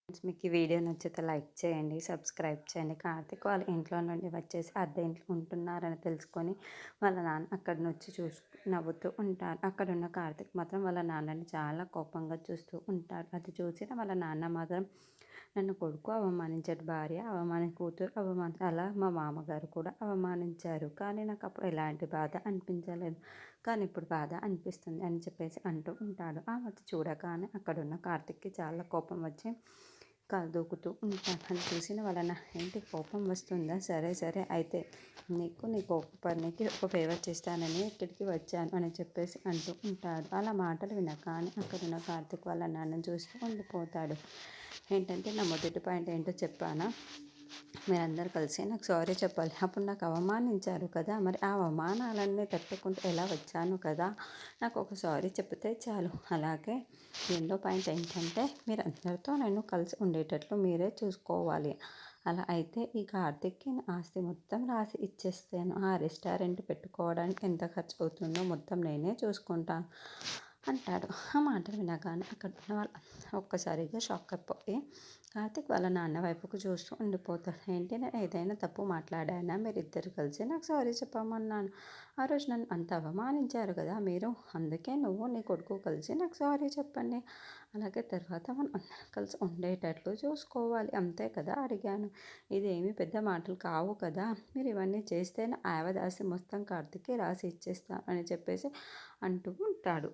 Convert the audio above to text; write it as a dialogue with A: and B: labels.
A: మీకు ఈ వీడియో నచ్చితే లైక్ చేయండి, సబ్స్క్రైబ్ చేయండి. కార్తీక్ వాళ్ళ ఇంట్లో నుండి వచ్చేసి అద్దె ఇంట్లో ఉంటున్నారని తెలుసుకొని వాళ్ళ నాన్న అక్కడి నుంచి నవ్వుతూ ఉంటారు. అక్కడున్న కార్తీక్ మాత్రం వాళ్ళ నాన్నని చాలా కోపంగా చూస్తూ ఉంటాడు. అది చూసిన వాళ్ళ నాన్న మాత్రం నన్ను కొడుకు అవమానించాడు, భార్య కూతురు అలా మా మామగారు కూడా అవమానించారు. కానీ నాకు అప్పుడు ఎలాంటి బాధ అనిపించలేదు, కానీ ఇప్పుడు బాధ అనిపిస్తుంది అని చెప్పేసి అంటూ ఉంటాడు. ఆ మధ్య చూడగానే అక్కడున్న కార్తీక్కి చాలా కోపం వచ్చి కాలు దూకుతూ ఉంటాను. అది చూసిన వలన ఏంటి కోపం వస్తుందా, సరే సరే అయితే నీ కోపనికి ఒక ఫేవర్ చేస్తానని ఇక్కడికి వచ్చాను అని చెప్పేసి అంటూ ఉంటాడు. అలా మాటలు వినగానే అక్కడున్న కార్తీక్ వాళ్ళ నాన్నని చూస్తూ ఉండిపోతాడు. ఏంటంటే నా మొదటి పాయింట్ ఏంటో చెప్పానా, మీరందరూ కలిసి నాకు సారీ చెప్పాలి. అప్పుడు నాకు అవమానించారు కదా, మరి ఆ అవమానాలన్నీ తట్టుకుంటూ ఎలా వచ్చాను కదా, నాకు ఒక సారీ చెప్తే చాలు. అలాగే రెండో పాయింట్ ఏంటంటే మీరందరితో నేను కలిసి ఉండేటట్లు మీరే చూసుకోవాలి. అలా అయితే ఈ కార్తీక్‌కి ఆస్తి మొత్తం రాసి ఇచ్చేస్తాను. ఆ రెస్టారెంట్ పెట్టుకోవడానికి ఎంత ఖర్చు అవుతుందో మొత్తం నేనే చూసుకుంటాను అంటాడు. ఆ మాటలు వినగానే అక్కడ ఉన్న వాళ్ళు ఒక్కసారిగా షాక్ అయిపోయి కార్తీక్ వాళ్ళ నాన్న వైపుకు చూస్తూ ఉండిపోతాడు. ఏంటి, నేను ఏదైనా తప్పు మాట్లాడానా? మీరిద్దరు కలిసి నాకు సారీ చెప్పమన్నాను. ఆ రోజు నన్ను అంత అవమానించారు కదా మీరు, అందుకే నువ్వు నీ కొడుకు కలిసి నాకు సారీ చెప్పండి. అలాగే తర్వాత మనం అందరం కలిసి ఉండేటట్లు చూసుకోవాలి, అంతే కదా అడిగాను. ఇదేమీ పెద్ద మాటలు కావు కదా, మీరు ఇవన్నీ చేస్తేనే ఆవదాసి మొత్తం కార్తీక్‌కి రాసి ఇచ్చేస్తాను అని చెప్పేసి అంటూ ఉంటాడు.